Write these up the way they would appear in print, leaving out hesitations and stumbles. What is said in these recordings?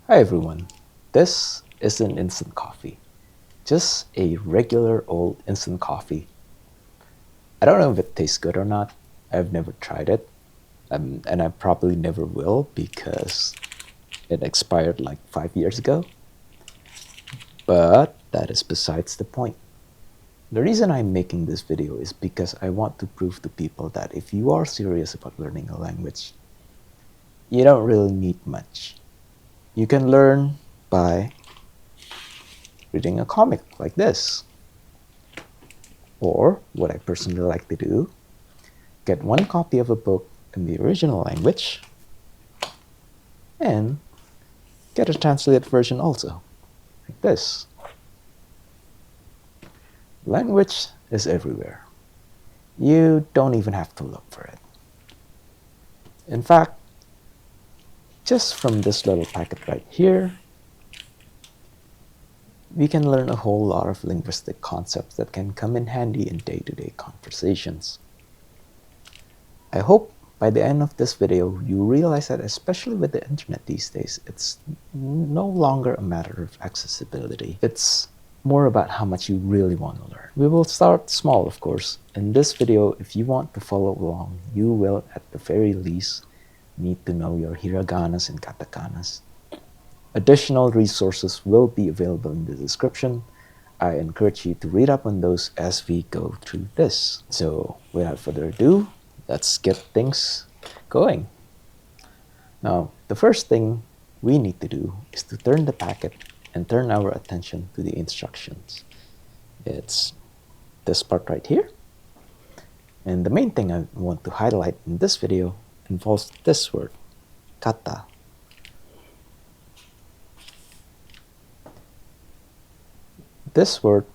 Hi everyone, this is an instant coffee. Just a regular old instant coffee. I don't know if it tastes good or not. I've never tried it. And I probably never will because it expired like 5 years ago. But that is besides the point. The reason I'm making this video is because I want to prove to people that if you are serious about learning a language, you don't really need much. You can learn by reading a comic like this. Or, what I personally like to do, get one copy of a book in the original language and get a translated version also, like this. Language is everywhere. You don't even have to look for it. In fact, just from this little packet right here, we can learn a whole lot of linguistic concepts that can come in handy in day-to-day conversations. I hope by the end of this video, you realize that especially with the internet these days, it's no longer a matter of accessibility. It's more about how much you really want to learn. We will start small, of course. In this video, if you want to follow along, you will, at the very least, need to know your hiraganas and katakanas. Additional resources will be available in the description. I encourage you to read up on those as we go through this. So, without further ado, let's get things going. Now, the first thing we need to do is to turn the packet and turn our attention to the instructions. It's this part right here. And the main thing I want to highlight in this video involves this word, kata. This word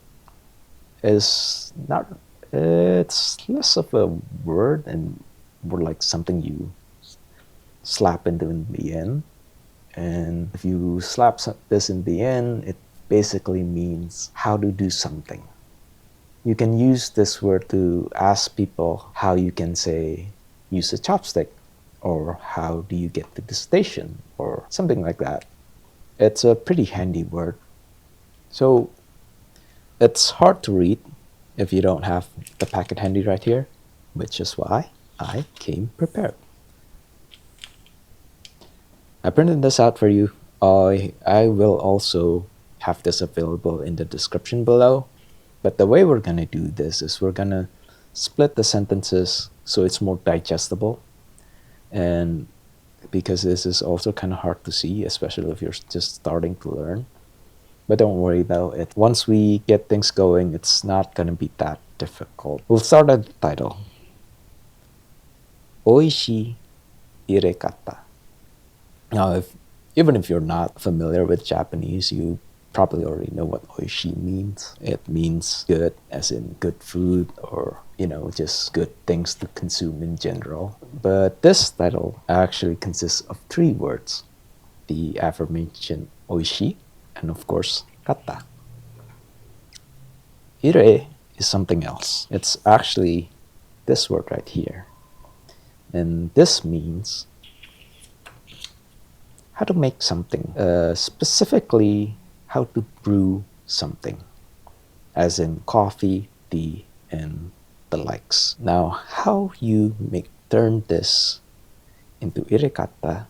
is not, it's less of a word and more like something you slap into in the end. And if you slap this in the end, it basically means how to do something. You can use this word to ask people how you can say, use a chopstick, or how do you get to the station, or something like that. It's a pretty handy word. So it's hard to read if you don't have the packet handy right here, which is why I came prepared. I printed this out for you. I will also have this available in the description below. But the way we're going to do this is we're going to split the sentences so it's more digestible. And because this is also kind of hard to see, especially if you're just starting to learn. But don't worry though, once we get things going, it's not going to be that difficult. We'll start at the title. おいしいいれ方. Now, even if you're not familiar with Japanese, you probably already know what oishi means. It means good, as in good food, or, just good things to consume in general. But this title actually consists of 3 words. The aforementioned oishi, and of course, kata. Ire is something else. It's actually this word right here. And this means how to make something, specifically how to brew something, as in coffee, tea, and the likes. Now, how you turn this into irekata,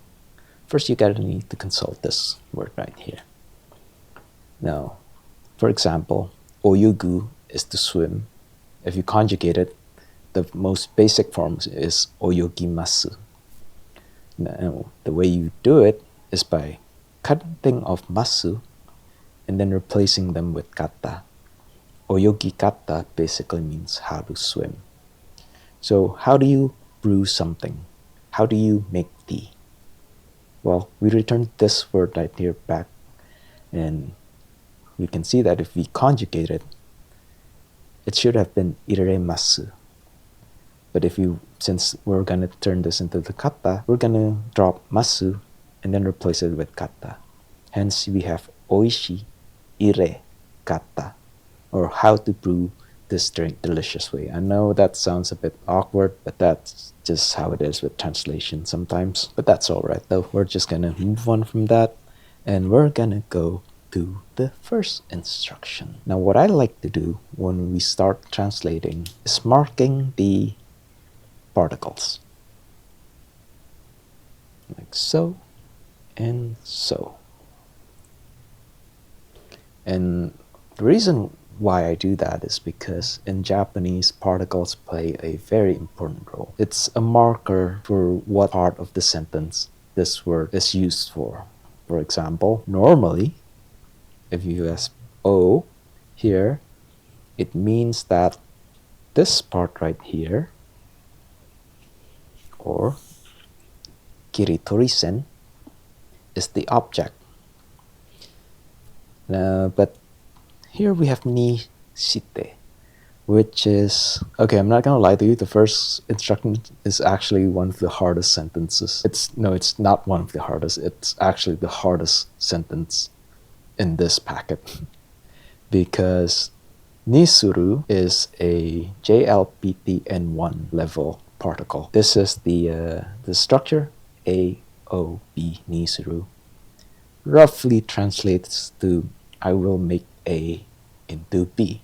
first you gotta need to consult this word right here. Now, for example, oyugu is to swim. If you conjugate it, the most basic form is oyogimasu. Now, the way you do it is by cutting off masu and then replacing them with kata. Oyogi kata basically means how to swim. So how do you brew something? How do you make tea? Well, we returned this word right here back, and we can see that if we conjugate it, it should have been iremasu. But since we're going to turn this into the kata, we're going to drop masu and then replace it with kata. Hence, we have oishi ire kata, or how to brew this drink delicious way. I know that sounds a bit awkward, but that's just how it is with translation sometimes. But that's all right, though. We're just going to move on from that And we're gonna go to the first instruction. Now, what I like to do when we start translating is marking the particles. Like so and so. And the reason why I do that is because in Japanese, particles play a very important role. It's a marker for what part of the sentence this word is used for. For example, normally, if you have O here, it means that this part right here, or kiritori-sen, is the object. But here we have ni shite, which is, okay, I'm not gonna lie to you, the first instruction is actually one of the hardest sentences. It's not one of the hardest, it's actually the hardest sentence in this packet. Because nisuru is a JLPTN1 level particle. This is the structure AOB, nisuru. Roughly translates to I will make A into B.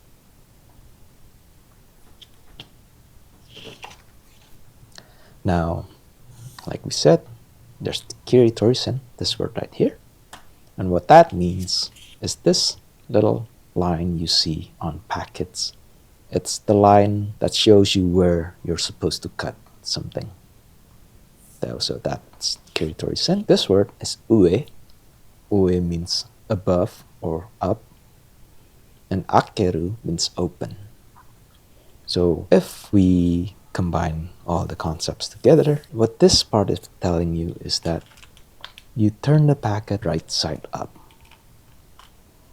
Now, like we said, there's the kiritori-sen, this word right here. And what that means is this little line you see on packets. It's the line that shows you where you're supposed to cut something. So that's kiritori-sen. This word is ue. Ue means above or up. And akeru means open. So if we combine all the concepts together, what this part is telling you is that you turn the packet right side up.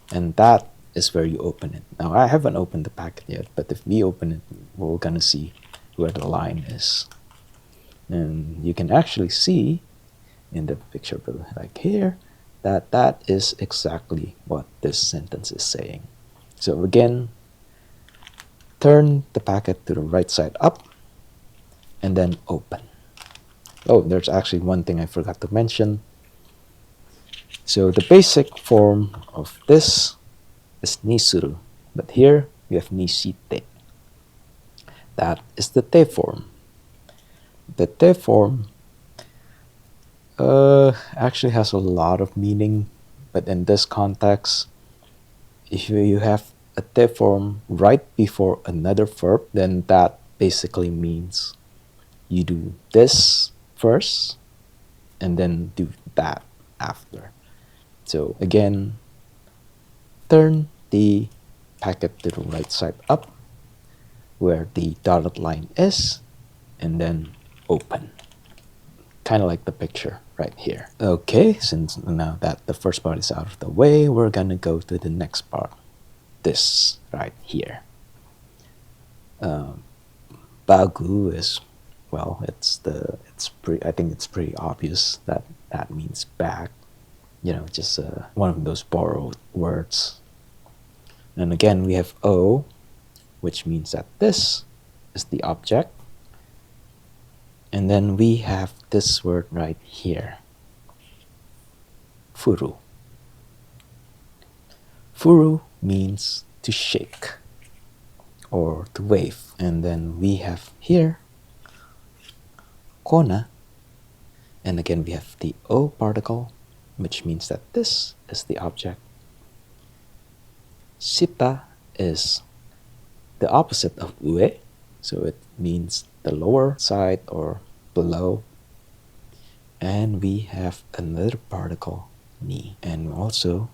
And that is where you open it. Now, I haven't opened the packet yet, but if we open it, we're gonna see where the line is. And you can actually see in the picture like here, that is exactly what this sentence is saying. So again, turn the packet to the right side up and then open. Oh, there's actually one thing I forgot to mention. So the basic form of this is nisuru, but here we have nishite. That is the te form. The te form actually has a lot of meaning, but in this context, if you have a te form right before another verb, then that basically means you do this first and then do that after. So again, turn the packet to the right side up where the dotted line is and then open. Kind of like the picture right here. Okay, since now that the first part is out of the way, we're gonna go to the next part. This right here. Bagu is, well, I think it's pretty obvious that that means bag. You know, just one of those borrowed words. And again, we have O, which means that this is the object. And then we have this word right here, furu. Furu means to shake or to wave. And then we have here kona. And again, we have the O particle, which means that this is the object. Shita is the opposite of ue, so it means the lower side or below. And we have another particle, ni. And also,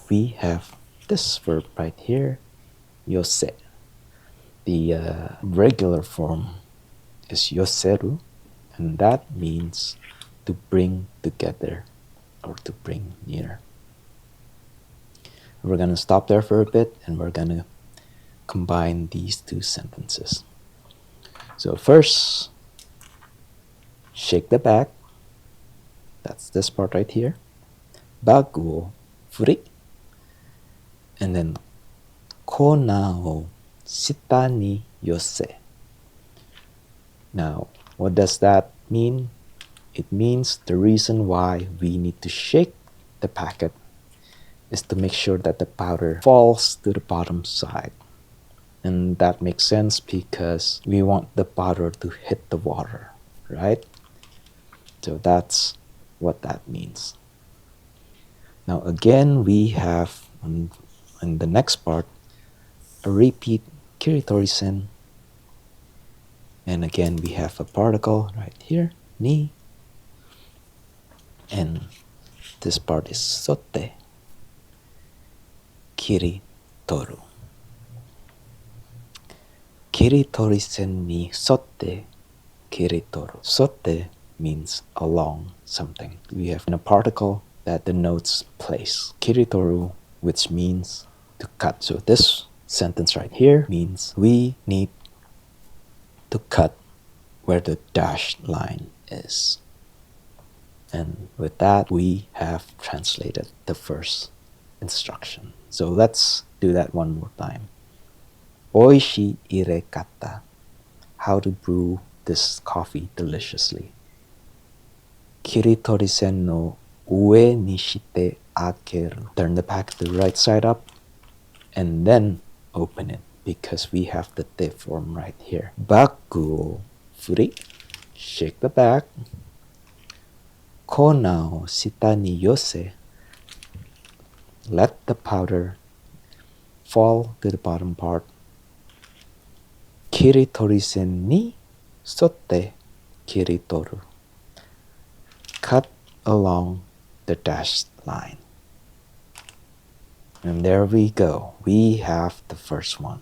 we have this verb right here, yose. The regular form is yoseru, and that means to bring together or to bring near. We're gonna stop there for a bit and we're gonna combine these two sentences. So first, shake the bag. That's this part right here. Bag wo furi. And then kona wo shita ni yose. Now, what does that mean? It means the reason why we need to shake the packet is to make sure that the powder falls to the bottom side. And that makes sense because we want the powder to hit the water, right? So that's what that means. Now again, we have in the next part a repeat kiritori sen. And again, we have a particle right here, ni. And this part is sotte, kiritoru. Kiritori sen ni sotte, kiritoru. Sotte means along something. We have a particle that denotes place. Kiritoru, which means to cut. So this sentence right here means we need to cut where the dashed line is. And with that, we have translated the first instruction. So let's do that one more time. おいしいいれ方. How to brew this coffee deliciously. 切り取り線の上にしてあける. Turn the pack to the right side up and then open it because we have the te form right here. バッグを振り. Shake the bag. 粉を下に寄せ. Let the powder fall to the bottom part. 切り取り線に沿って切り取る. Cut along the dashed line. And there we go. We have the first one.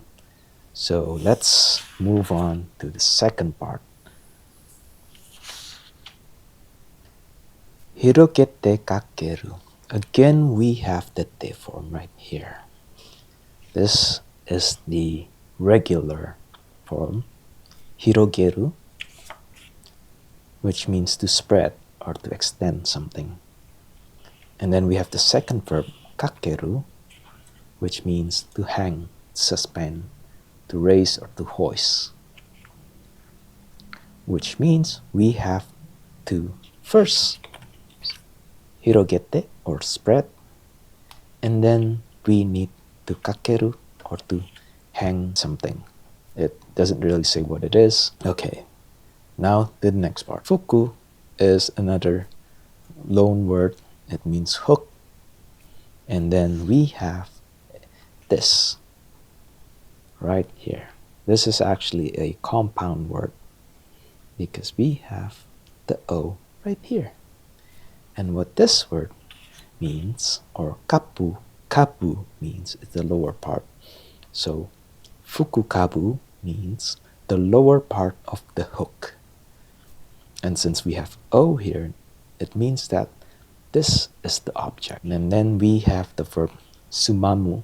So let's move on to the second part. 広げてかける. Again, we have the te form right here. This is the regular form, 広げる, which means to spread or to extend something. And then we have the second verb, かける, which means to hang, suspend, to raise or to hoist. Which means we have to first 広げて or spread, and then we need to かける or to hang something. It doesn't really say what it is. Okay, now the next part. Fuku is another loan word. It means hook. And then we have this right here. This is actually a compound word because we have the O right here. And what this word means, or kapu means it's the lower part. So fukukabu means the lower part of the hook. And since we have O here, it means that this is the object. And then we have the verb sumamu.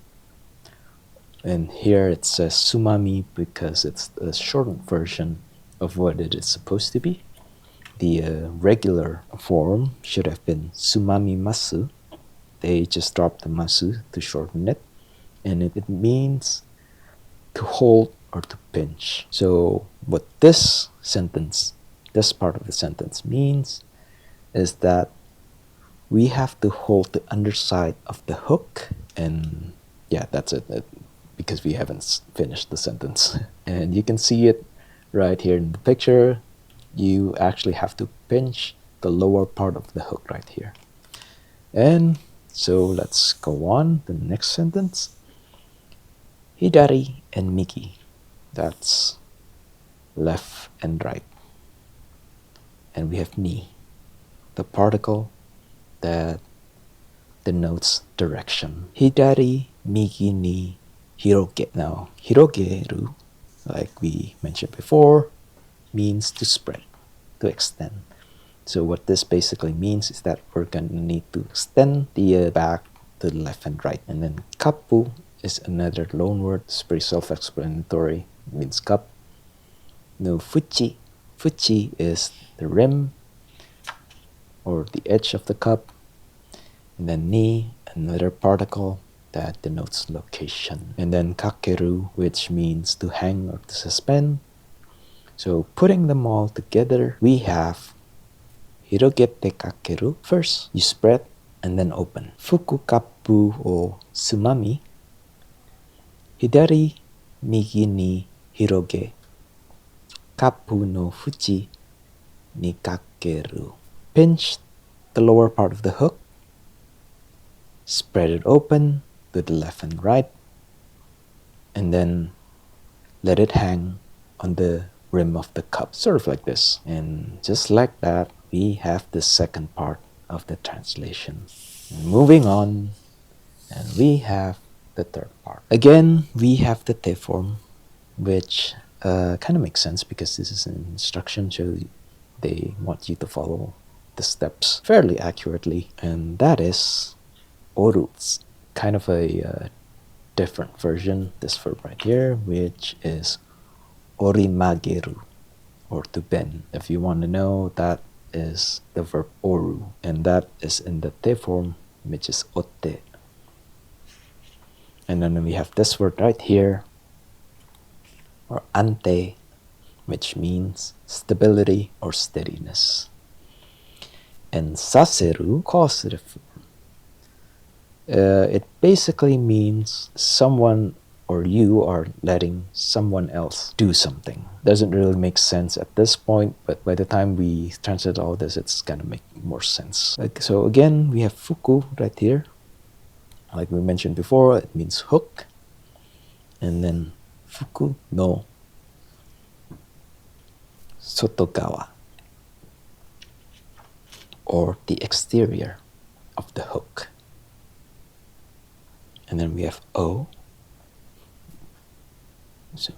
And here it says sumami because it's the shortened version of what it is supposed to be. The regular form should have been sumami masu. They just dropped the masu to shorten it. And it means to hold or to pinch. So what this sentence, this part of the sentence means is that we have to hold the underside of the hook. And yeah, that's it, because we haven't finished the sentence. And you can see it right here in the picture. You actually have to pinch the lower part of the hook right here. And so let's go on the next sentence. Hidari and migi. That's left and right. And we have ni, the particle that denotes direction. Hidari, migi ni, hiroge. Now, hirogeru, like we mentioned before, means to spread, to extend. So what this basically means is that we're going to need to extend the back to the left and right. And then kapu is another loan word. It's pretty self-explanatory. It means cup. No, fuchi. Fuchi is the rim or the edge of the cup. And then ni, another particle that denotes location. And then kakeru, which means to hang or to suspend. So putting them all together, we have hirogete kakeru. First, you spread and then open. Fukku kapu o tsumami, hidari migi ni hiroge, kapu no fuchi ni kakeru. Pinch the lower part of the hook, spread it open to the left and right, and then let it hang on the rim of the cup, sort of like this. And just like that, we have the second part of the translation. And moving on, and we have the third part. Again, we have the te form, which kind of makes sense because this is an instruction, so they want you to follow the steps fairly accurately, and that is oru. It's kind of a different version, this verb right here, which is orimageru, or to bend. If you want to know, that is the verb oru, and that is in the te form, which is otte. And then we have this word right here, or ante, which means stability or steadiness. And saseru, causative form. It basically means someone or you are letting someone else do something. Doesn't really make sense at this point, but by the time we translate all this, it's gonna make more sense. So again, we have fuku right here. Like we mentioned before, it means hook. And then fuku no sotogawa, or the exterior of the hook. And then we have o. So,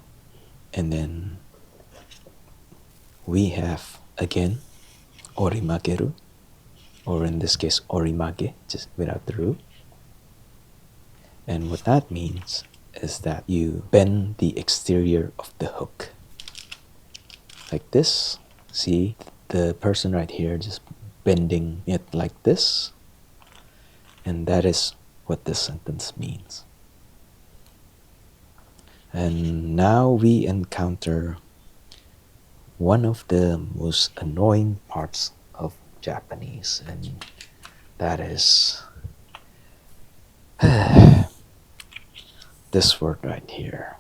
and then we have again orimageru, or in this case orimage, just without the ru. And what that means is that you bend the exterior of the hook like this. See the person right here just bending it like this, and that is what this sentence means. And now we encounter one of the most annoying parts of Japanese, and that is this word right here.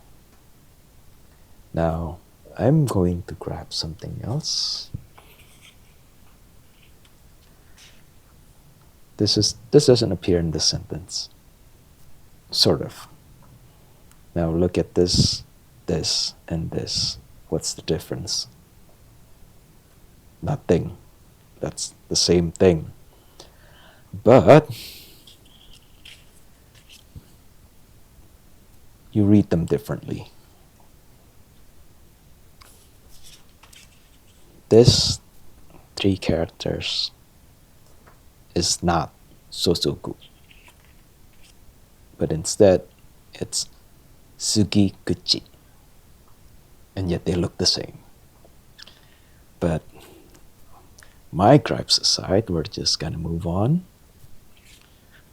Now, I'm going to grab something else. This doesn't appear in this sentence. Sort of. Now look at this, and this. What's the difference? Nothing. That's the same thing. But you read them differently. This 3 characters is not sosoku, but instead it's sugikuchi, and yet they look the same. But my gripes aside, we're just gonna move on.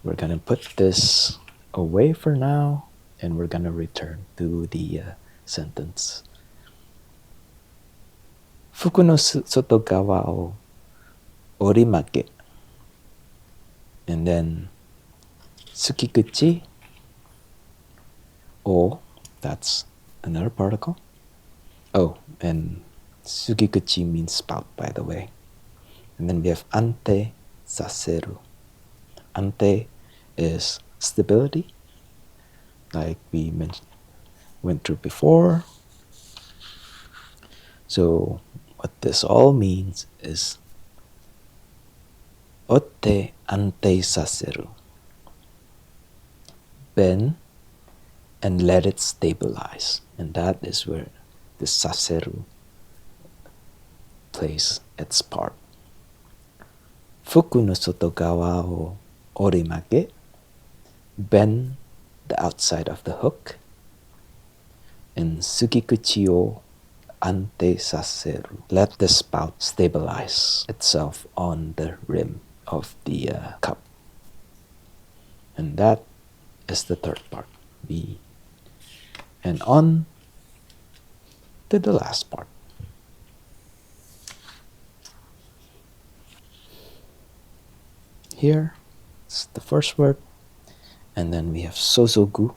We're gonna put this away for now, and we're gonna return to the sentence. Fuku no sotogawa o orimage, and then tsukikuchi o, that's another particle. Oh, and tsukikuchi means spout, by the way. And then we have ante saseru. Ante is stability, like we went through before. So what this all means is otte ante saseru. Bend and let it stabilize. And that is where the saseru plays its part. Fuku no sotogawa o orimage. Bend the outside of the hook. And tsukikuchi o ante saseru. Let the spout stabilize itself on the rim of the cup. And that is the third part. And on to the last part. Here It's the first word. And then we have sosogu,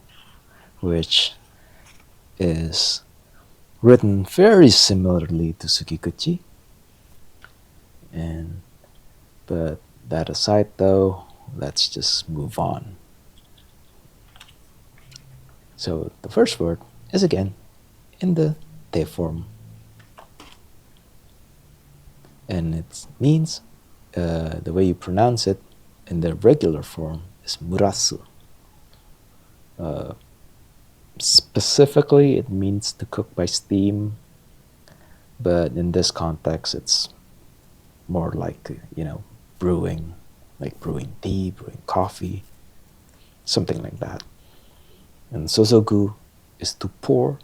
which is written very similarly to tsugikuchi. But that aside though, let's just move on. So the first word is again in the te form. And it means, the way you pronounce it in the regular form is murasu. Specifically, it means to cook by steam, but in this context, it's more like, brewing, like brewing tea, brewing coffee, something like that. And sosogu is to pour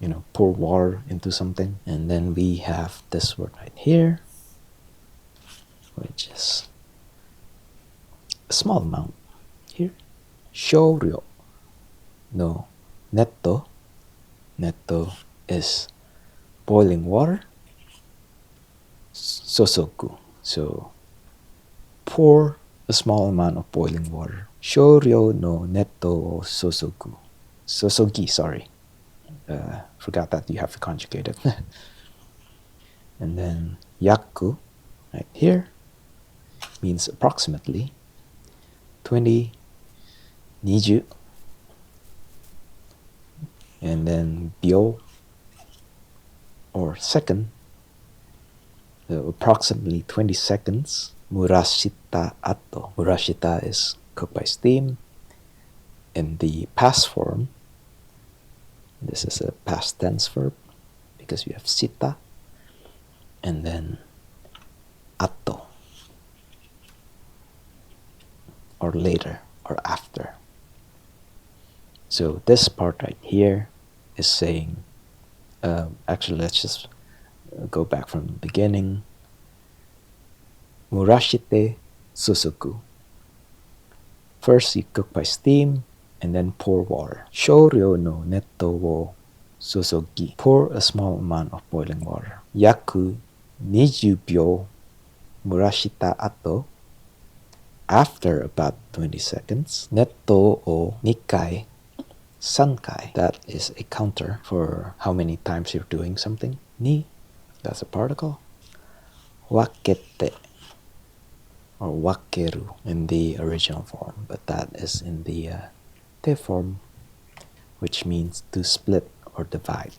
water into something. And then we have this word right here, which is a small amount here. Shouryo no netto. Netto is boiling water. Sosoku. So pour a small amount of boiling water. Shouryo no netto o sosoku. Sosogi, sorry. Forgot that you have to conjugate it. And then yaku, right here, means approximately 20, 20. And then bio, or second, approximately 20 seconds. Murashita ato. Murashita is cooked by steam. In the past form, this is a past tense verb because we have sita. And then ato, or later, or after. So this part right here is saying, actually let's just go back from the beginning. Murashite susuku. First you cook by steam and then pour water. Shouryo no netto wo susogi. Pour a small amount of boiling water. Yaku 20 byou murashita ato. After about 20 seconds, netto o nikai sankai. That is a counter for how many times you're doing something. Ni, that's a particle. Wakete, or wakeru in the original form, but that is in the te form, which means to split or divide.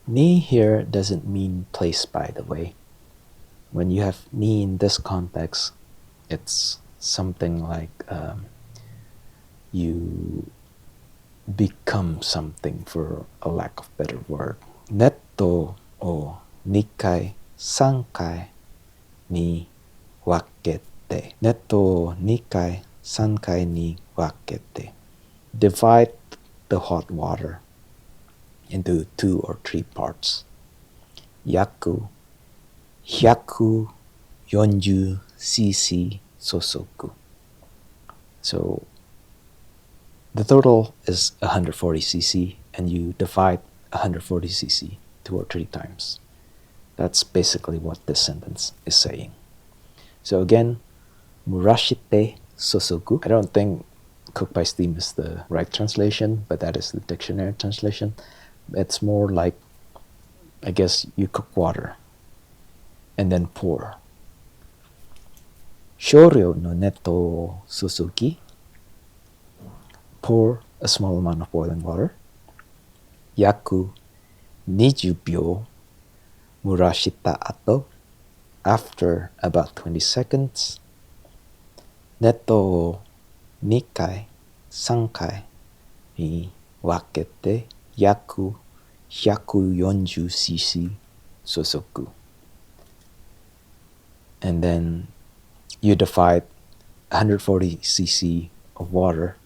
Ni here doesn't mean place, by the way. When you have ni in this context, it's something like you become something, for a lack of better word. Netto o nikai sankai ni wakete. Netto o nikai sankai ni wakete. Divide the hot water into 2 or 3 parts. Yaku 140 cc sosoku. So the total is 140 cc, and you divide 140 cc 2 or 3 times. That's basically what this sentence is saying. So again, murashite sosoku. I don't think cook by steam is the right translation, but that is the dictionary translation. It's more like, I guess, you cook water and then pour. Shouryo no netto o susugi. Pour a small amount of boiling water. Yaku 20 byou murashita ato. After about 20 seconds. Netto o nikai sankai ni wakete yaku 140 cc sosoku. And then you divide 140 cc of water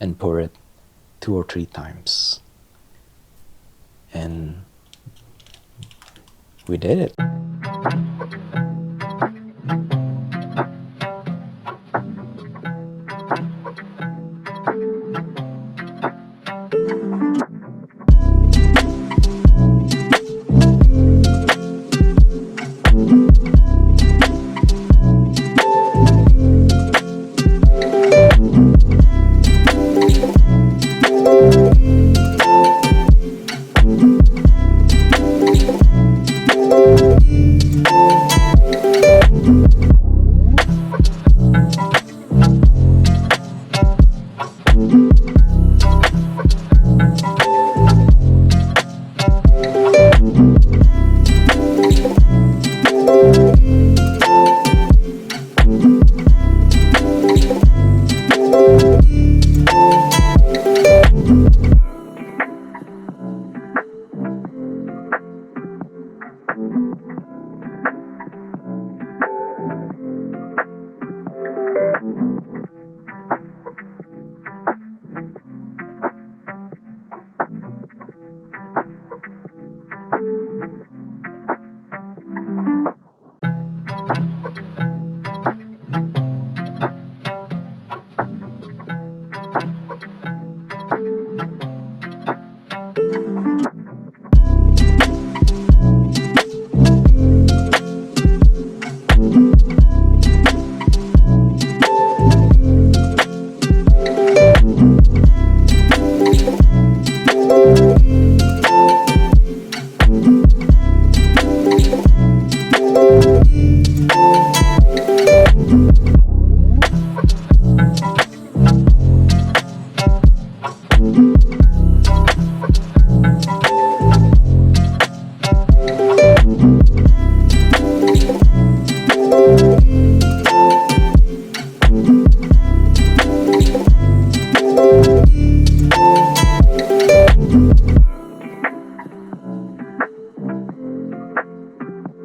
and pour it 2 or 3 times. And we did it.